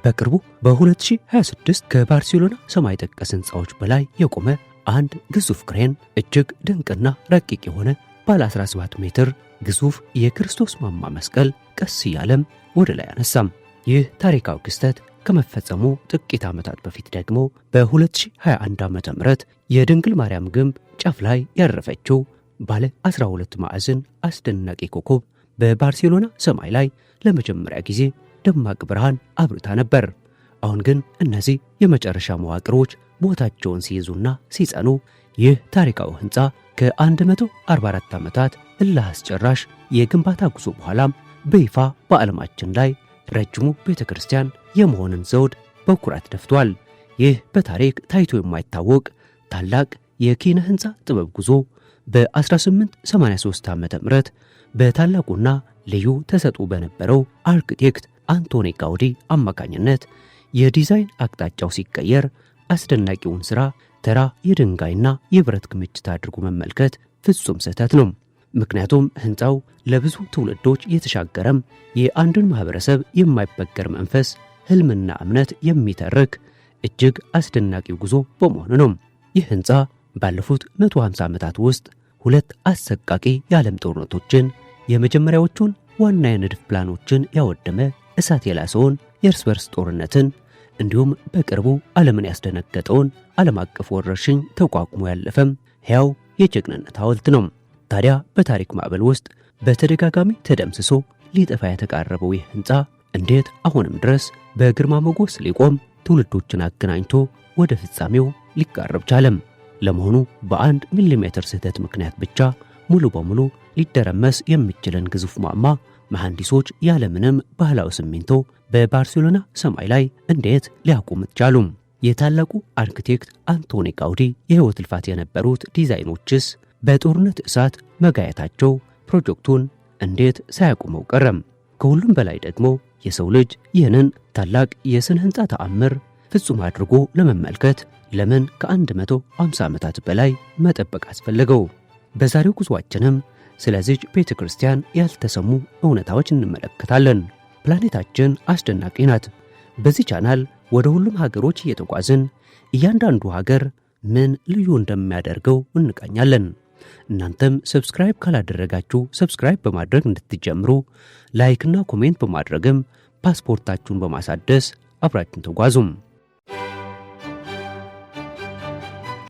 በቅርቡ በ2026 ከባርሴሎና ሰማይ ጠቀስ ህንፃዎች በላይ የቆመ አንድ ግዙፍ ክሬን እጅግ ድንቅና ረቂቅ የሆነ ባለ 17 ሜትር ግዙፍ የክርስቶስ ማማ መስቀል ቀስ እያለም ወደ ላይ አነሳም። ይህ ታሪካዊ ክስተት ከመፈጸሙ ጥቂት ዓመታት በፊት ደግሞ በ2021 ዓ.ም የድንግል ማርያም ግንብ ጫፍ ላይ ያረፈችው ባለ 12 ማዕዘን አስደናቂ ኮከብ በባርሴሎና ሰማይ ላይ ለመጀመሪያ ጊዜ ደማቅ ብርሃን አብርታ ነበር። አሁን ግን እነዚህ የመጨረሻ መዋቅሮች ቦታቸውን ሲይዙና ሲጸኑ ይህ ታሪካዊ ህንፃ ከ144 ዓመታት እልህ አስጨራሽ የግንባታ ጉዞ በኋላም በይፋ በዓለማችን ላይ ረጅሙ ቤተክርስቲያን የመሆንን ዘውድ በኩራት ደፍቷል። ይህ በታሪክ ታይቶ የማይታወቅ ታላቅ የኪነ ህንፃ ጥበብ ጉዞ በ1883 ዓ.ም በታላቁና ልዩ ተሰጥኦ በነበረው አርክቴክት አንቶኒ ጋውዲ አማካኝነት የዲዛይን አቅጣጫው ሲቀየር አስደናቂውን ሥራ ተራ የድንጋይና የብረት ክምችት አድርጎ መመልከት ፍጹም ስህተት ነው። ምክንያቱም ህንፃው ለብዙ ትውልዶች የተሻገረም የአንድን ማህበረሰብ የማይበገር መንፈስ፣ ህልምና እምነት የሚተርክ እጅግ አስደናቂው ጉዞ በመሆኑ ነው። ይህ ህንፃ ባለፉት 150 ዓመታት ውስጥ ሁለት አሰቃቂ የዓለም ጦርነቶችን፣ የመጀመሪያዎቹን ዋና የንድፍ ፕላኖችን ያወደመ እሳት የላሰውን የእርስ በርስ ጦርነትን እንዲሁም በቅርቡ ዓለምን ያስደነገጠውን ዓለም አቀፍ ወረርሽኝ ተቋቁሞ ያለፈም ሕያው የጀግንነት ሐውልት ነው። ታዲያ በታሪክ ማዕበል ውስጥ በተደጋጋሚ ተደምስሶ ሊጠፋ የተቃረበው ይህ ህንፃ እንዴት አሁንም ድረስ በግርማ ሞገስ ሊቆም ትውልዶችን አገናኝቶ ወደ ፍጻሜው ሊቃረብ ቻለም? ለመሆኑ በ1 ሚሊሜትር ስህተት ምክንያት ብቻ ሙሉ በሙሉ ሊደረመስ የሚችልን ግዙፍ ማማ መሐንዲሶች ያለምንም ባህላዊ ሲሚንቶ በባርሴሎና ሰማይ ላይ እንዴት ሊያቆሙት ቻሉም? የታላቁ አርክቴክት አንቶኒ ጋውዲ የህይወት ልፋት የነበሩት ዲዛይኖችስ በጦርነት እሳት መጋየታቸው ፕሮጀክቱን እንዴት ሳያቆመው ቀረም? ከሁሉም በላይ ደግሞ የሰው ልጅ ይህንን ታላቅ የስነ ህንፃ ተአምር ፍጹም አድርጎ ለመመልከት ለምን ከ150 ዓመታት በላይ መጠበቅ አስፈለገው? በዛሬው ጉዟችንም ስለዚህ ቤተክርስቲያን ያልተሰሙ እውነታዎች እንመለከታለን። ፕላኔታችን አስደናቂ ናት። በዚህ ቻናል ወደ ሁሉም ሀገሮች እየተጓዝን እያንዳንዱ ሀገር ምን ልዩ እንደሚያደርገው እንቃኛለን። እናንተም ሰብስክራይብ ካላደረጋችሁ ሰብስክራይብ በማድረግ እንድትጀምሩ፣ ላይክና ኮሜንት በማድረግም ፓስፖርታችሁን በማሳደስ አብራችሁን ተጓዙም።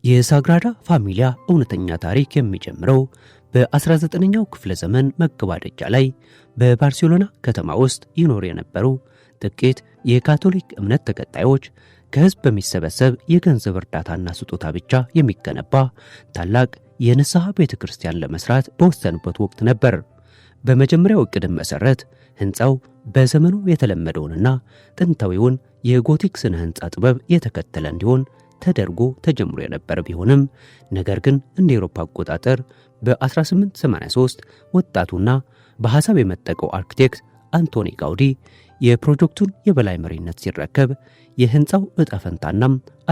የሳግራዳ ፋሚሊያ እውነተኛ ታሪክ የሚጀምረው በ19ኛው ክፍለ ዘመን መገባደጃ ላይ በባርሴሎና ከተማ ውስጥ ይኖሩ የነበሩ ጥቂት የካቶሊክ እምነት ተከታዮች ከህዝብ በሚሰበሰብ የገንዘብ እርዳታና ስጦታ ብቻ የሚገነባ ታላቅ የንስሐ ቤተክርስቲያን ለመስራት በወሰኑበት ወቅት ነበር። በመጀመሪያው ዕቅድም መሰረት ህንፃው በዘመኑ የተለመደውንና ጥንታዊውን የጎቲክ ስነ ህንፃ ጥበብ የተከተለ እንዲሆን ተደርጎ ተጀምሮ የነበረ ቢሆንም ነገር ግን እንደ አውሮፓ አቆጣጠር በ1883 ወጣቱና በሐሳብ የመጠቀው አርክቴክት አንቶኒ ጋውዲ የፕሮጀክቱን የበላይ መሪነት ሲረከብ የህንፃው ዕጣ ፈንታና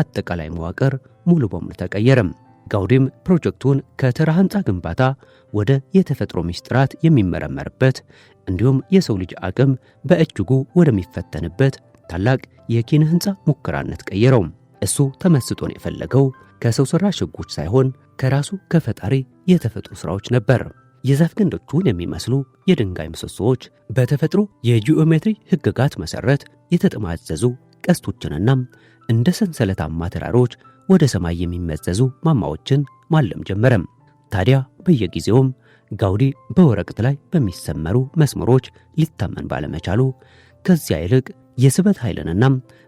አጠቃላይ መዋቅር ሙሉ በሙሉ ተቀየረም። ጋውዲም ፕሮጀክቱን ከተራ ህንፃ ግንባታ ወደ የተፈጥሮ ምስጢራት የሚመረመርበት እንዲሁም የሰው ልጅ አቅም በእጅጉ ወደሚፈተንበት ታላቅ የኪነ ህንፃ ሙከራነት ቀየረው። እሱ ተመስጦን የፈለገው ከሰው ሰራሽ ህጎች ሳይሆን ከራሱ ከፈጣሪ የተፈጥሮ ሥራዎች ነበር። የዛፍ ግንዶቹን የሚመስሉ የድንጋይ ምሰሶዎች በተፈጥሮ የጂኦሜትሪ ህግጋት መሰረት የተጠማዘዙ ቀስቶችንና እንደ ሰንሰለታማ ተራሮች ወደ ሰማይ የሚመዘዙ ማማዎችን ማለም ጀመረም። ታዲያ በየጊዜውም ጋውዲ በወረቀት ላይ በሚሰመሩ መስመሮች ሊታመን ባለመቻሉ ከዚያ ይልቅ የስበት ኃይልንና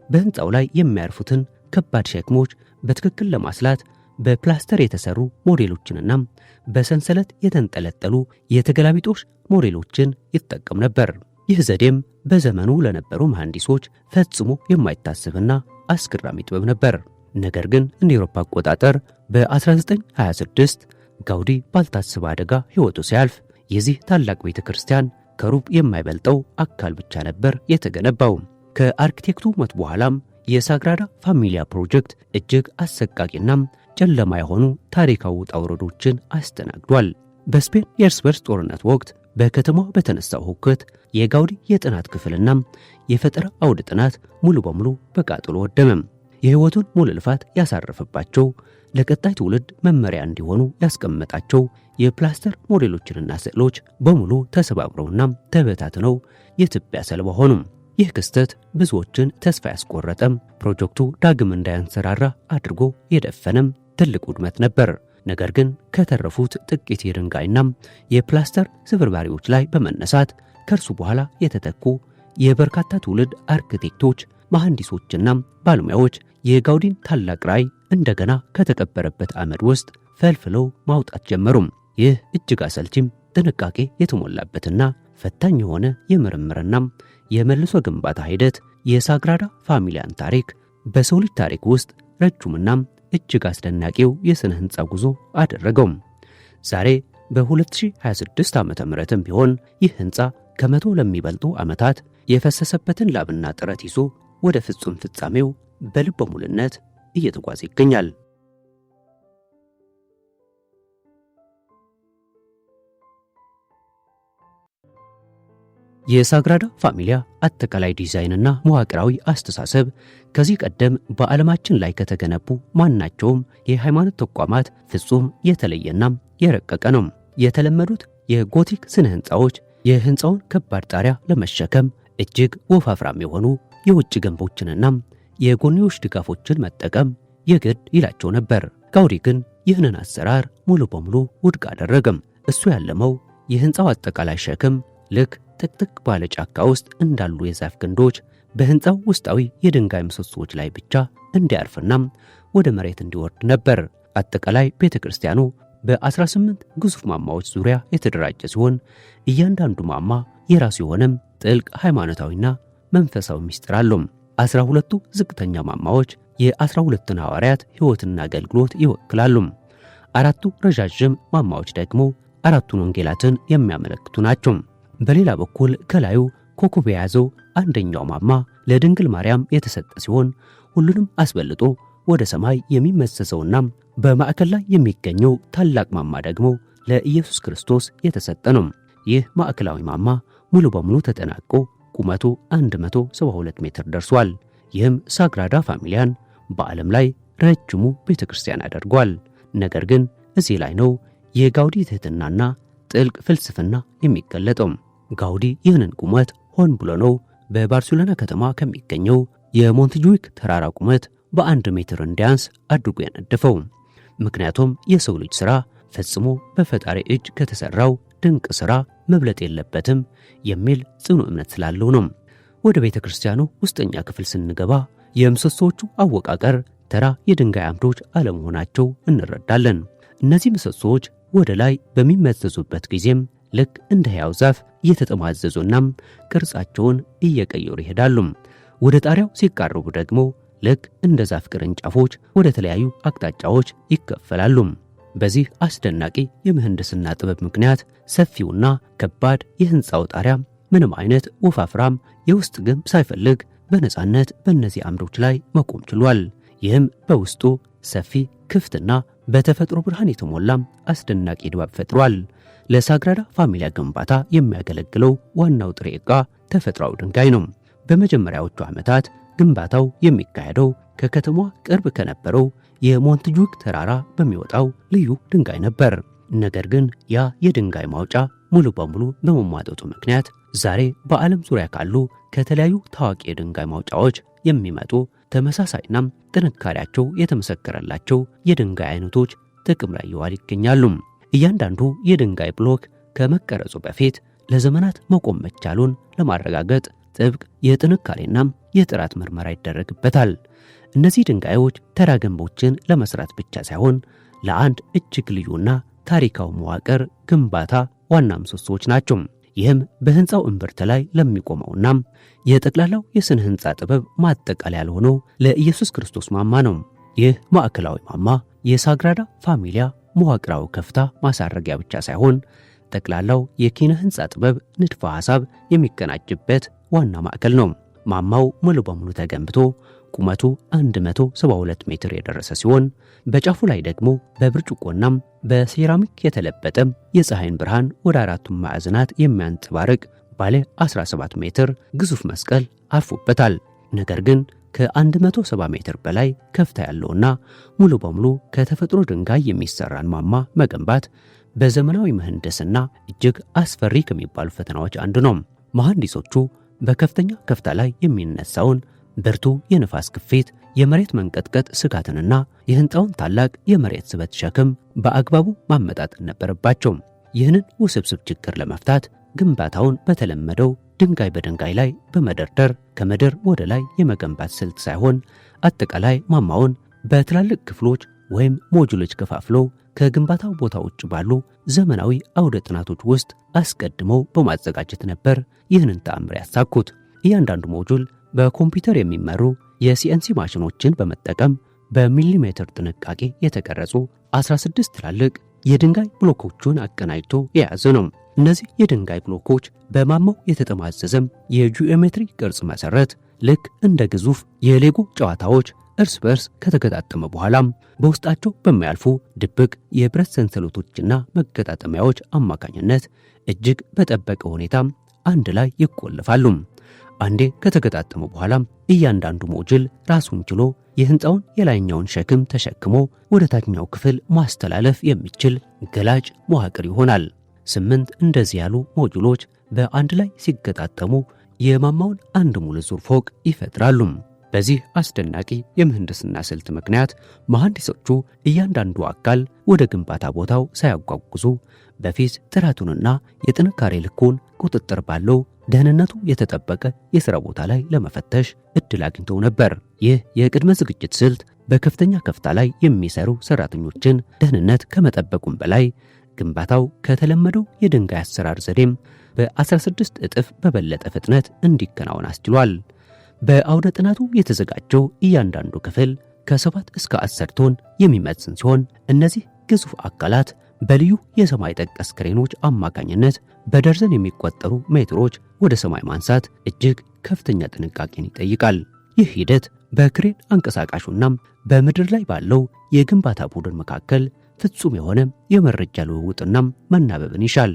በህንፃው ላይ የሚያርፉትን ከባድ ሸክሞች በትክክል ለማስላት በፕላስተር የተሰሩ ሞዴሎችንና በሰንሰለት የተንጠለጠሉ የተገላቢጦሽ ሞዴሎችን ይጠቀም ነበር። ይህ ዘዴም በዘመኑ ለነበሩ መሐንዲሶች ፈጽሞ የማይታሰብና አስገራሚ ጥበብ ነበር። ነገር ግን እንደ አውሮፓ አቆጣጠር በ1926 ጋውዲ ባልታሰበ አደጋ ሕይወቱ ሲያልፍ የዚህ ታላቅ ቤተክርስቲያን ከሩብ የማይበልጠው አካል ብቻ ነበር የተገነባው። ከአርኪቴክቱ ሞት በኋላም የሳግራዳ ፋሚሊያ ፕሮጀክት እጅግ አሰቃቂና ጨለማ የሆኑ ታሪካዊ ውጣ ውረዶችን አስተናግዷል። በስፔን የእርስ በርስ ጦርነት ወቅት በከተማዋ በተነሳው ሁከት የጋውዲ የጥናት ክፍልና የፈጠራ አውደ ጥናት ሙሉ በሙሉ በቃጠሎ ወደመ። የሕይወቱን ሙሉ ልፋት ያሳረፈባቸው ለቀጣይ ትውልድ መመሪያ እንዲሆኑ ያስቀመጣቸው የፕላስተር ሞዴሎችንና ስዕሎች በሙሉ ተሰባብረውና ተበታትነው የትቢያ ሰለባ ሆኑ። ይህ ክስተት ብዙዎችን ተስፋ ያስቆረጠም፣ ፕሮጀክቱ ዳግም እንዳያንሰራራ አድርጎ የደፈነም ትልቅ ውድመት ነበር። ነገር ግን ከተረፉት ጥቂት የድንጋይና የፕላስተር ስብርባሪዎች ላይ በመነሳት ከእርሱ በኋላ የተተኩ የበርካታ ትውልድ አርክቴክቶች፣ መሐንዲሶችና ባለሙያዎች የጋውዲን ታላቅ ራዕይ እንደገና ከተቀበረበት አመድ ውስጥ ፈልፍለው ማውጣት ጀመሩ። ይህ እጅግ አሰልቺም ጥንቃቄ የተሞላበትና ፈታኝ የሆነ የምርምርና የመልሶ ግንባታ ሂደት የሳግራዳ ፋሚሊያን ታሪክ በሰው ልጅ ታሪክ ውስጥ ረጅሙና እጅግ አስደናቂው የሥነ ሕንፃ ጉዞ አደረገው። ዛሬ በ2026 ዓ.ም ቢሆን ይህ ሕንፃ ከመቶ ለሚበልጡ ዓመታት የፈሰሰበትን ላብና ጥረት ይዞ ወደ ፍጹም ፍጻሜው በልበ ሙሉነት እየተጓዘ ይገኛል። የሳግራዳ ፋሚሊያ አጠቃላይ ዲዛይንና መዋቅራዊ አስተሳሰብ ከዚህ ቀደም በዓለማችን ላይ ከተገነቡ ማናቸውም የሃይማኖት ተቋማት ፍጹም የተለየና የረቀቀ ነው። የተለመዱት የጎቲክ ስነ ሕንፃዎች የሕንፃውን ከባድ ጣሪያ ለመሸከም እጅግ ወፋፍራም የሆኑ የውጭ ግንቦችንና የጎንዮሽ ድጋፎችን መጠቀም የግድ ይላቸው ነበር። ጋውዲ ግን ይህንን አሰራር ሙሉ በሙሉ ውድቅ አደረገም። እሱ ያለመው የሕንፃው አጠቃላይ ሸክም ልክ ጥቅጥቅ ባለ ጫካ ውስጥ እንዳሉ የዛፍ ግንዶች በሕንፃው ውስጣዊ የድንጋይ ምሰሶዎች ላይ ብቻ እንዲያርፍና ወደ መሬት እንዲወርድ ነበር። አጠቃላይ ቤተክርስቲያኑ በ18 ግዙፍ ማማዎች ዙሪያ የተደራጀ ሲሆን እያንዳንዱ ማማ የራሱ የሆነም ጥልቅ ሃይማኖታዊና መንፈሳዊ ምስጢር አለው። 12ቱ ዝቅተኛ ማማዎች የ12ቱን ሐዋርያት ሕይወትና አገልግሎት ይወክላሉ። 4ቱ ረዣዥም ማማዎች ደግሞ 4ቱን ወንጌላትን የሚያመለክቱ ናቸው። በሌላ በኩል ከላዩ ኮከብ የያዘው አንደኛው ማማ ለድንግል ማርያም የተሰጠ ሲሆን ሁሉንም አስበልጦ ወደ ሰማይ የሚመሰሰውና በማዕከል ላይ የሚገኘው ታላቅ ማማ ደግሞ ለኢየሱስ ክርስቶስ የተሰጠ ነው። ይህ ማዕከላዊ ማማ ሙሉ በሙሉ ተጠናቆ ቁመቱ 172 ሜትር ደርሷል። ይህም ሳግራዳ ፋሚሊያን በዓለም ላይ ረጅሙ ቤተክርስቲያን አድርጓል። ነገር ግን እዚህ ላይ ነው የጋውዲ ትህትናና ጥልቅ ፍልስፍና የሚገለጠው። ጋውዲ ይህንን ቁመት ሆን ብሎ ነው በባርሴሎና ከተማ ከሚገኘው የሞንትጁዊክ ተራራ ቁመት በ1 ሜትር እንዲያንስ አድርጎ ያነደፈው። ምክንያቱም የሰው ልጅ ሥራ ፈጽሞ በፈጣሪ እጅ ከተሰራው ድንቅ ሥራ መብለጥ የለበትም የሚል ጽኑ እምነት ስላለው ነው። ወደ ቤተክርስቲያኑ ውስጠኛ ክፍል ስንገባ የምሰሶቹ አወቃቀር ተራ የድንጋይ አምዶች አለመሆናቸው እንረዳለን። እነዚህ ምሰሶች ወደ ላይ በሚመዘዙበት ጊዜም ልክ እንደ ሕያው ዛፍ እየተጠማዘዙና ቅርጻቸውን እየቀየሩ ይሄዳሉ። ወደ ጣሪያው ሲቃረቡ ደግሞ ልክ እንደ ዛፍ ቅርንጫፎች ወደ ተለያዩ አቅጣጫዎች ይከፈላሉ። በዚህ አስደናቂ የምህንድስና ጥበብ ምክንያት ሰፊውና ከባድ የሕንፃው ጣሪያ ምንም አይነት ወፋፍራም የውስጥ ግንብ ሳይፈልግ በነፃነት በእነዚህ አምዶች ላይ መቆም ችሏል። ይህም በውስጡ ሰፊ ክፍትና በተፈጥሮ ብርሃን የተሞላም አስደናቂ ድባብ ፈጥሯል። ለሳግራዳ ፋሚሊያ ግንባታ የሚያገለግለው ዋናው ጥሬ ዕቃ ተፈጥሯዊ ድንጋይ ነው። በመጀመሪያዎቹ ዓመታት ግንባታው የሚካሄደው ከከተማዋ ቅርብ ከነበረው የሞንትጁዊክ ተራራ በሚወጣው ልዩ ድንጋይ ነበር። ነገር ግን ያ የድንጋይ ማውጫ ሙሉ በሙሉ በመሟጠጡ ምክንያት ዛሬ በዓለም ዙሪያ ካሉ ከተለያዩ ታዋቂ የድንጋይ ማውጫዎች የሚመጡ ተመሳሳይና ጥንካሬያቸው የተመሰከረላቸው የድንጋይ አይነቶች ጥቅም ላይ ይዋል ይገኛሉ። እያንዳንዱ የድንጋይ ብሎክ ከመቀረጹ በፊት ለዘመናት መቆም መቻሉን ለማረጋገጥ ጥብቅ የጥንካሬና የጥራት ምርመራ ይደረግበታል። እነዚህ ድንጋዮች ተራ ግንቦችን ለመስራት ብቻ ሳይሆን ለአንድ እጅግ ልዩና ታሪካዊ መዋቅር ግንባታ ዋና ምሰሶዎች ናቸው። ይህም በሕንፃው እምብርት ላይ ለሚቆመውና የጠቅላላው የሥነ ሕንፃ ጥበብ ማጠቃለያ ለሆነው ለኢየሱስ ክርስቶስ ማማ ነው። ይህ ማዕከላዊ ማማ የሳግራዳ ፋሚሊያ መዋቅራዊ ከፍታ ማሳረጊያ ብቻ ሳይሆን ጠቅላላው የኪነ ሕንፃ ጥበብ ንድፈ ሐሳብ የሚቀናጅበት ዋና ማዕከል ነው። ማማው ሙሉ በሙሉ ተገንብቶ ቁመቱ 172 ሜትር የደረሰ ሲሆን በጫፉ ላይ ደግሞ በብርጭቆናም በሴራሚክ የተለበጠ የፀሐይን ብርሃን ወደ አራቱም ማዕዘናት የሚያንጸባርቅ ባለ 17 ሜትር ግዙፍ መስቀል አርፎበታል። ነገር ግን ከ170 ሜትር በላይ ከፍታ ያለውና ሙሉ በሙሉ ከተፈጥሮ ድንጋይ የሚሰራን ማማ መገንባት በዘመናዊ ምህንድስና እጅግ አስፈሪ ከሚባሉ ፈተናዎች አንዱ ነው። መሐንዲሶቹ በከፍተኛ ከፍታ ላይ የሚነሳውን ብርቱ የንፋስ ግፊት፣ የመሬት መንቀጥቀጥ ስጋትንና የህንፃውን ታላቅ የመሬት ስበት ሸክም በአግባቡ ማመጣጠን ነበረባቸው። ይህንን ውስብስብ ችግር ለመፍታት ግንባታውን በተለመደው ድንጋይ በድንጋይ ላይ በመደርደር ከምድር ወደ ላይ የመገንባት ስልት ሳይሆን አጠቃላይ ማማውን በትላልቅ ክፍሎች ወይም ሞጁሎች ከፋፍሎ ከግንባታው ቦታ ውጭ ባሉ ዘመናዊ አውደ ጥናቶች ውስጥ አስቀድመው በማዘጋጀት ነበር ይህንን ተአምር ያሳኩት። እያንዳንዱ ሞጁል በኮምፒውተር የሚመሩ የሲኤንሲ ማሽኖችን በመጠቀም በሚሊሜትር ጥንቃቄ የተቀረጹ 16 ትላልቅ የድንጋይ ብሎኮችን አቀናጅቶ የያዘ ነው። እነዚህ የድንጋይ ብሎኮች በማማው የተጠማዘዘም የጂኦሜትሪ ቅርጽ መሰረት ልክ እንደ ግዙፍ የሌጎ ጨዋታዎች እርስ በርስ ከተገጣጠመ በኋላም በውስጣቸው በሚያልፉ ድብቅ የብረት ሰንሰለቶችና መገጣጠሚያዎች አማካኝነት እጅግ በጠበቀ ሁኔታ አንድ ላይ ይቆለፋሉ። አንዴ ከተገጣጠሙ በኋላም እያንዳንዱ ሞጁል ራሱን ችሎ የህንፃውን የላይኛውን ሸክም ተሸክሞ ወደ ታችኛው ክፍል ማስተላለፍ የሚችል ገላጭ መዋቅር ይሆናል። 8 እንደዚህ ያሉ ሞጁሎች በአንድ ላይ ሲገጣጠሙ የማማውን አንድ ሙሉ ዙር ፎቅ ይፈጥራሉ። በዚህ አስደናቂ የምህንድስና ስልት ምክንያት መሐንዲሶቹ እያንዳንዱ አካል ወደ ግንባታ ቦታው ሳያጓጉዙ በፊት ጥራቱንና የጥንካሬ ልኩን ቁጥጥር ባለው ደህንነቱ የተጠበቀ የሥራ ቦታ ላይ ለመፈተሽ እድል አግኝተው ነበር። ይህ የቅድመ ዝግጅት ስልት በከፍተኛ ከፍታ ላይ የሚሰሩ ሰራተኞችን ደህንነት ከመጠበቁም በላይ ግንባታው ከተለመደው የድንጋይ አሰራር ዘዴም በ16 እጥፍ በበለጠ ፍጥነት እንዲከናወን አስችሏል። በአውደ ጥናቱ የተዘጋጀው እያንዳንዱ ክፍል ከ7 እስከ 10 ቶን የሚመዝን ሲሆን እነዚህ ግዙፍ አካላት በልዩ የሰማይ ጠቀስ ክሬኖች አማካኝነት በደርዘን የሚቆጠሩ ሜትሮች ወደ ሰማይ ማንሳት እጅግ ከፍተኛ ጥንቃቄን ይጠይቃል። ይህ ሂደት በክሬን አንቀሳቃሹና በምድር ላይ ባለው የግንባታ ቡድን መካከል ፍጹም የሆነ የመረጃ ልውውጥና መናበብን ይሻል።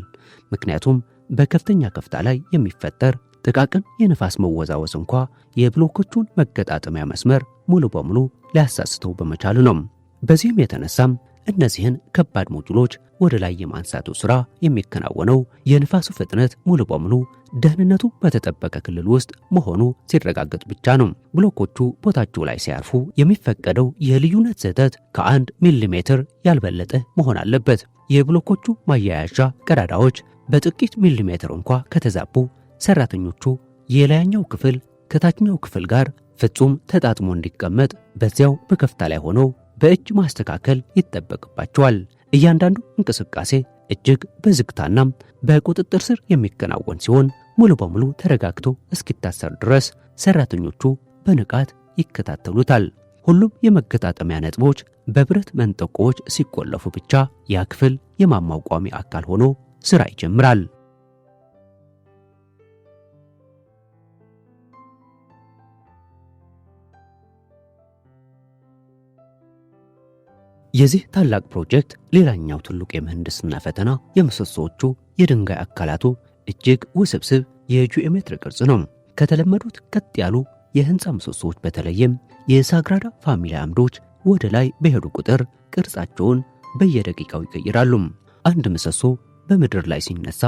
ምክንያቱም በከፍተኛ ከፍታ ላይ የሚፈጠር ጥቃቅን የንፋስ መወዛወዝ እንኳ የብሎኮቹን መገጣጠሚያ መስመር ሙሉ በሙሉ ሊያሳስተው በመቻሉ ነው። በዚህም የተነሳም እነዚህን ከባድ ሞጁሎች ወደ ላይ የማንሳቱ ሥራ የሚከናወነው የንፋሱ ፍጥነት ሙሉ በሙሉ ደህንነቱ በተጠበቀ ክልል ውስጥ መሆኑ ሲረጋገጥ ብቻ ነው። ብሎኮቹ ቦታቸው ላይ ሲያርፉ የሚፈቀደው የልዩነት ስህተት ከ1 ሚሊሜትር ያልበለጠ መሆን አለበት። የብሎኮቹ ማያያዣ ቀዳዳዎች በጥቂት ሚሊሜትር እንኳ ከተዛቡ ሰራተኞቹ የላይኛው ክፍል ከታችኛው ክፍል ጋር ፍጹም ተጣጥሞ እንዲቀመጥ በዚያው በከፍታ ላይ ሆነው በእጅ ማስተካከል ይጠበቅባቸዋል። እያንዳንዱ እንቅስቃሴ እጅግ በዝግታና በቁጥጥር ስር የሚከናወን ሲሆን ሙሉ በሙሉ ተረጋግቶ እስኪታሰር ድረስ ሰራተኞቹ በንቃት ይከታተሉታል። ሁሉም የመገጣጠሚያ ነጥቦች በብረት መንጠቆዎች ሲቆለፉ ብቻ ያ ክፍል የማማው ቋሚ አካል ሆኖ ስራ ይጀምራል። የዚህ ታላቅ ፕሮጀክት ሌላኛው ትልቅ የምህንድስና ፈተና የምሰሶዎቹ የድንጋይ አካላቱ እጅግ ውስብስብ የጂኦሜትሪ ቅርጽ ነው። ከተለመዱት ቀጥ ያሉ የህንፃ ምሰሶዎች በተለይም የሳግራዳ ፋሚሊ አምዶች ወደ ላይ በሄዱ ቁጥር ቅርጻቸውን በየደቂቃው ይቀይራሉ። አንድ ምሰሶ በምድር ላይ ሲነሳ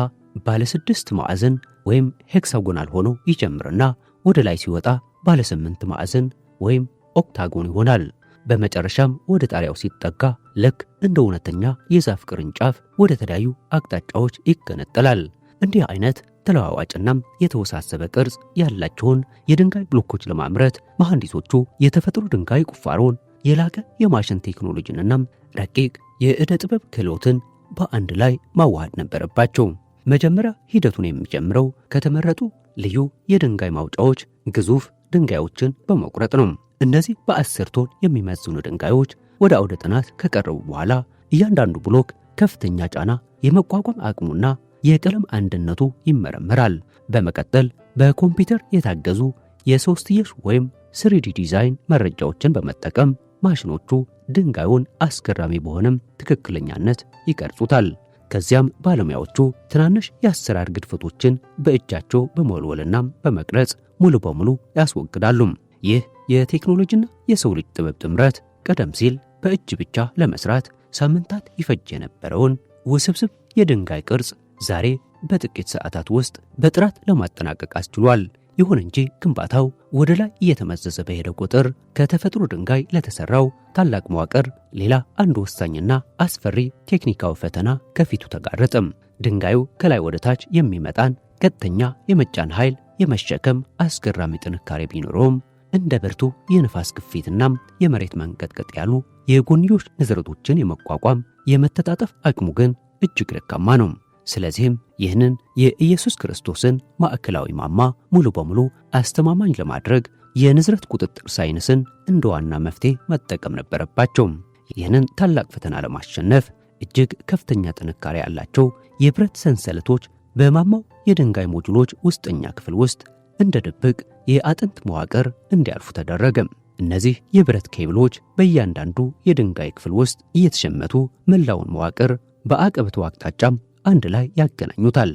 ባለ 6 ማዕዘን ወይም ሄክሳጎናል ሆኖ ይጀምርና ወደ ላይ ሲወጣ ባለ 8 ማዕዘን ወይም ኦክታጎን ይሆናል። በመጨረሻም ወደ ጣሪያው ሲጠጋ ልክ እንደ እውነተኛ የዛፍ ቅርንጫፍ ወደ ተለያዩ አቅጣጫዎች ይገነጠላል። እንዲህ አይነት ተለዋዋጭና የተወሳሰበ ቅርጽ ያላቸውን የድንጋይ ብሎኮች ለማምረት መሐንዲሶቹ የተፈጥሮ ድንጋይ ቁፋሮን፣ የላቀ የማሽን ቴክኖሎጂንና ረቂቅ የዕደ ጥበብ ክህሎትን በአንድ ላይ ማዋሃድ ነበረባቸው። መጀመሪያ ሂደቱን የሚጀምረው ከተመረጡ ልዩ የድንጋይ ማውጫዎች ግዙፍ ድንጋዮችን በመቁረጥ ነው። እነዚህ በ10 ቶን የሚመዝኑ ድንጋዮች ወደ አውደ ጥናት ከቀረቡ በኋላ እያንዳንዱ ብሎክ ከፍተኛ ጫና የመቋቋም አቅሙና የቀለም አንድነቱ ይመረመራል። በመቀጠል በኮምፒውተር የታገዙ የሶስትዮሽ ወይም ስሪዲ ዲዛይን መረጃዎችን በመጠቀም ማሽኖቹ ድንጋዩን አስገራሚ በሆነም ትክክለኛነት ይቀርጹታል። ከዚያም ባለሙያዎቹ ትናንሽ የአሰራር ግድፈቶችን በእጃቸው በመወልወልና በመቅረጽ ሙሉ በሙሉ ያስወግዳሉ። ይህ የቴክኖሎጂና የሰው ልጅ ጥበብ ጥምረት ቀደም ሲል በእጅ ብቻ ለመስራት ሳምንታት ይፈጅ የነበረውን ውስብስብ የድንጋይ ቅርጽ ዛሬ በጥቂት ሰዓታት ውስጥ በጥራት ለማጠናቀቅ አስችሏል። ይሁን እንጂ ግንባታው ወደ ላይ እየተመዘዘ በሄደ ቁጥር ከተፈጥሮ ድንጋይ ለተሰራው ታላቅ መዋቅር ሌላ አንድ ወሳኝና አስፈሪ ቴክኒካዊ ፈተና ከፊቱ ተጋረጠም። ድንጋዩ ከላይ ወደ ታች የሚመጣን ቀጥተኛ የመጫን ኃይል የመሸከም አስገራሚ ጥንካሬ ቢኖረውም እንደ ብርቱ የንፋስ ግፊትና የመሬት መንቀጥቀጥ ያሉ የጎንዮሽ ንዝረቶችን የመቋቋም የመተጣጠፍ አቅሙ ግን እጅግ ደካማ ነው። ስለዚህም ይህንን የኢየሱስ ክርስቶስን ማዕከላዊ ማማ ሙሉ በሙሉ አስተማማኝ ለማድረግ የንዝረት ቁጥጥር ሳይንስን እንደ ዋና መፍትሄ መጠቀም ነበረባቸው። ይህንን ታላቅ ፈተና ለማሸነፍ እጅግ ከፍተኛ ጥንካሬ ያላቸው የብረት ሰንሰለቶች በማማው የድንጋይ ሞጁሎች ውስጠኛ ክፍል ውስጥ እንደ ድብቅ የአጥንት መዋቅር እንዲያልፉ ተደረገ። እነዚህ የብረት ኬብሎች በእያንዳንዱ የድንጋይ ክፍል ውስጥ እየተሸመቱ መላውን መዋቅር በአቀበቱ አቅጣጫም አንድ ላይ ያገናኙታል።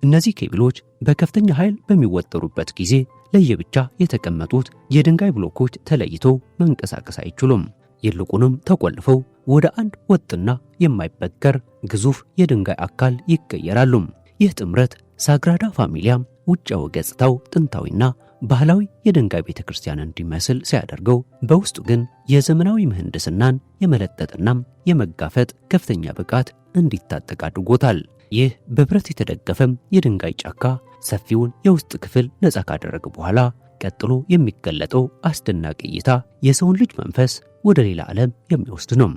እነዚህ ኬብሎች በከፍተኛ ኃይል በሚወጠሩበት ጊዜ ለየብቻ የተቀመጡት የድንጋይ ብሎኮች ተለይቶ መንቀሳቀስ አይችሉም። ይልቁንም ተቆልፈው ወደ አንድ ወጥና የማይበገር ግዙፍ የድንጋይ አካል ይቀየራሉ። ይህ ጥምረት ሳግራዳ ፋሚሊያ ውጫዊ ገጽታው ጥንታዊና ባህላዊ የድንጋይ ቤተክርስቲያን እንዲመስል ሲያደርገው፣ በውስጡ ግን የዘመናዊ ምህንድስናን የመለጠጥና የመጋፈጥ ከፍተኛ ብቃት እንዲታጠቅ አድርጎታል። ይህ በብረት የተደገፈም የድንጋይ ጫካ ሰፊውን የውስጥ ክፍል ነፃ ካደረገ በኋላ ቀጥሎ የሚገለጠው አስደናቂ እይታ የሰውን ልጅ መንፈስ ወደ ሌላ ዓለም የሚወስድ ነው።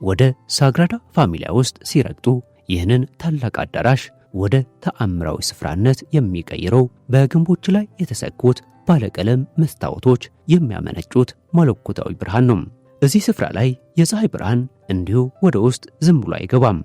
ወደ ሳግራዳ ፋሚሊያ ውስጥ ሲረግጡ ይህንን ታላቅ አዳራሽ ወደ ተአምራዊ ስፍራነት የሚቀይረው በግንቦች ላይ የተሰኩት ባለቀለም መስታወቶች የሚያመነጩት መለኮታዊ ብርሃን ነው። እዚህ ስፍራ ላይ የፀሐይ ብርሃን እንዲሁ ወደ ውስጥ ዝም ብሎ አይገባም።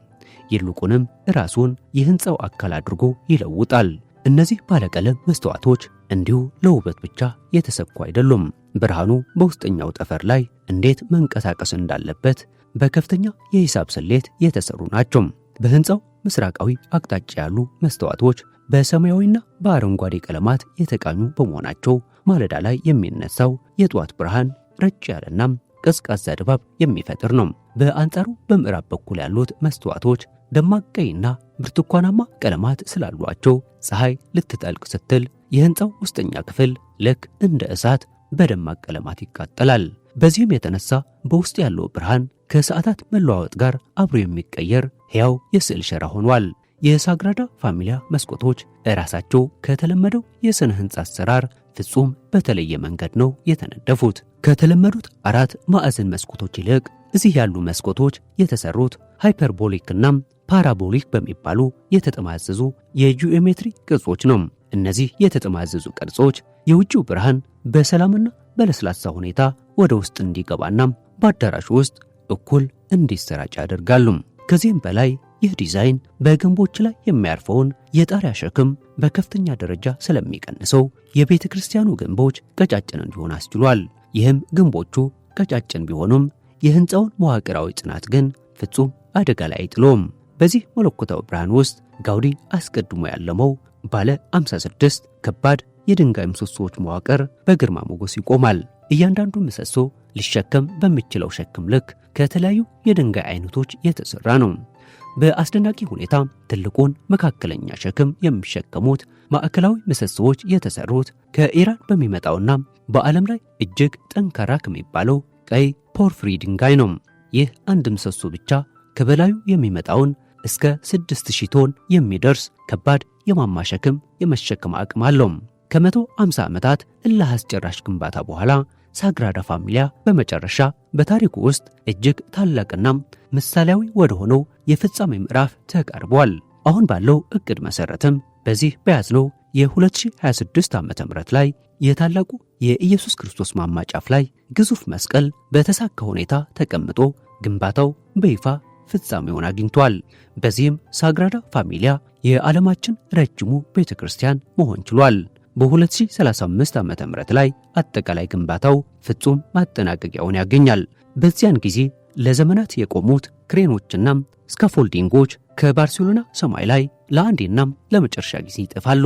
ይልቁንም ራሱን የህንፃው አካል አድርጎ ይለውጣል። እነዚህ ባለቀለም መስታወቶች እንዲሁ ለውበት ብቻ የተሰኩ አይደሉም። ብርሃኑ በውስጠኛው ጠፈር ላይ እንዴት መንቀሳቀስ እንዳለበት በከፍተኛ የሂሳብ ስሌት የተሰሩ ናቸው። በህንፃው ምስራቃዊ አቅጣጫ ያሉ መስታወቶች በሰማያዊና በአረንጓዴ ቀለማት የተቃኙ በመሆናቸው ማለዳ ላይ የሚነሳው የጧት ብርሃን ረጭ ያለና ቀዝቃዛ ድባብ የሚፈጥር ነው። በአንጻሩ በምዕራብ በኩል ያሉት መስታወቶች ደማቅ ቀይና ብርቱካናማ ቀለማት ስላሏቸው ፀሐይ ልትጠልቅ ስትል የህንፃው ውስጠኛ ክፍል ልክ እንደ እሳት በደማቅ ቀለማት ይቃጠላል። በዚህም የተነሳ በውስጥ ያለው ብርሃን ከሰዓታት መለዋወጥ ጋር አብሮ የሚቀየር ሕያው የስዕል ሸራ ሆኗል። የሳግራዳ ፋሚሊያ መስኮቶች ራሳቸው ከተለመደው የስነ ህንፃ አሰራር ፍጹም በተለየ መንገድ ነው የተነደፉት። ከተለመዱት አራት ማዕዘን መስኮቶች ይልቅ እዚህ ያሉ መስኮቶች የተሰሩት ሃይፐርቦሊክና ፓራቦሊክ በሚባሉ የተጠማዘዙ የጂኦሜትሪ ቅርጾች ነው። እነዚህ የተጠማዘዙ ቅርጾች የውጭው ብርሃን በሰላምና በለስላሳ ሁኔታ ወደ ውስጥ እንዲገባና በአዳራሹ ውስጥ እኩል እንዲሰራጭ ያደርጋሉ። ከዚህም በላይ ይህ ዲዛይን በግንቦች ላይ የሚያርፈውን የጣሪያ ሸክም በከፍተኛ ደረጃ ስለሚቀንሰው የቤተ ክርስቲያኑ ግንቦች ቀጫጭን እንዲሆን አስችሏል። ይህም ግንቦቹ ቀጫጭን ቢሆኑም የህንፃውን መዋቅራዊ ጽናት ግን ፍጹም አደጋ ላይ አይጥሎም። በዚህ መለኮታዊ ብርሃን ውስጥ ጋውዲ አስቀድሞ ያለመው ባለ 56 ከባድ የድንጋይ ምሰሶዎች መዋቅር በግርማ ሞገስ ይቆማል። እያንዳንዱ ምሰሶ ሊሸከም በሚችለው ሸክም ልክ ከተለያዩ የድንጋይ አይነቶች የተሰራ ነው። በአስደናቂ ሁኔታ ትልቁን መካከለኛ ሸክም የሚሸከሙት ማዕከላዊ ምሰሶዎች የተሰሩት ከኢራን በሚመጣውና በዓለም ላይ እጅግ ጠንካራ ከሚባለው ቀይ ፖርፍሪ ድንጋይ ነው። ይህ አንድ ምሰሶ ብቻ ከበላዩ የሚመጣውን እስከ 6000 ቶን የሚደርስ ከባድ የማማ ሸክም የመሸከም አቅም አለው። ከ150 ዓመታት እልህ አስጨራሽ ግንባታ በኋላ ሳግራዳ ፋሚሊያ በመጨረሻ በታሪኩ ውስጥ እጅግ ታላቅና ምሳሌያዊ ወደ ሆነው የፍጻሜ ምዕራፍ ተቃርቧል። አሁን ባለው እቅድ መሰረትም በዚህ በያዝነው የ2026 ዓመተ ምህረት ላይ የታላቁ የኢየሱስ ክርስቶስ ማማ ጫፍ ላይ ግዙፍ መስቀል በተሳካ ሁኔታ ተቀምጦ ግንባታው በይፋ ፍጻሜውን አግኝቷል። በዚህም ሳግራዳ ፋሚሊያ የዓለማችን ረጅሙ ቤተክርስቲያን መሆን ችሏል። በ2035 ዓ.ም ላይ አጠቃላይ ግንባታው ፍጹም ማጠናቀቂያውን ያገኛል። በዚያን ጊዜ ለዘመናት የቆሙት ክሬኖችና ስካፎልዲንጎች ከባርሴሎና ሰማይ ላይ ለአንዴና ለመጨረሻ ጊዜ ይጠፋሉ።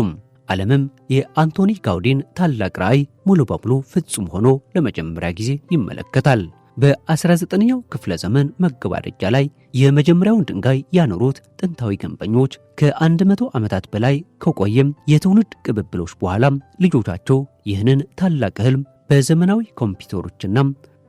ዓለምም የአንቶኒ ጋውዲን ታላቅ ራዕይ ሙሉ በሙሉ ፍጹም ሆኖ ለመጀመሪያ ጊዜ ይመለከታል። በ19ኛው ክፍለ ዘመን መገባደጃ ላይ የመጀመሪያውን ድንጋይ ያኖሩት ጥንታዊ ግንበኞች ከ100 ዓመታት በላይ ከቆየም የትውልድ ቅብብሎች በኋላም ልጆቻቸው ይህንን ታላቅ ህልም በዘመናዊ ኮምፒውተሮችና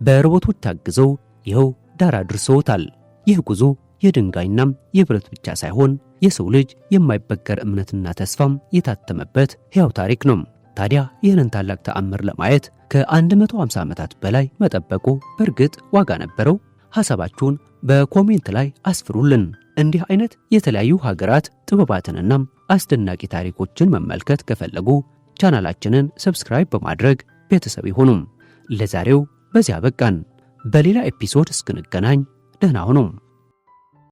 በሮቦቶች ታግዘው ይኸው ዳር አድርሰውታል። ይህ ጉዞ የድንጋይና የብረት ብቻ ሳይሆን የሰው ልጅ የማይበገር እምነትና ተስፋም የታተመበት ሕያው ታሪክ ነው። ታዲያ ይህንን ታላቅ ተአምር ለማየት ከ150 ዓመታት በላይ መጠበቁ በእርግጥ ዋጋ ነበረው? ሐሳባችሁን በኮሜንት ላይ አስፍሩልን። እንዲህ አይነት የተለያዩ ሀገራት ጥበባትንና አስደናቂ ታሪኮችን መመልከት ከፈለጉ ቻናላችንን ሰብስክራይብ በማድረግ ቤተሰብ ይሁኑ። ለዛሬው በዚያ በቃን። በሌላ ኤፒሶድ እስክንገናኝ ደህና ሁኑ።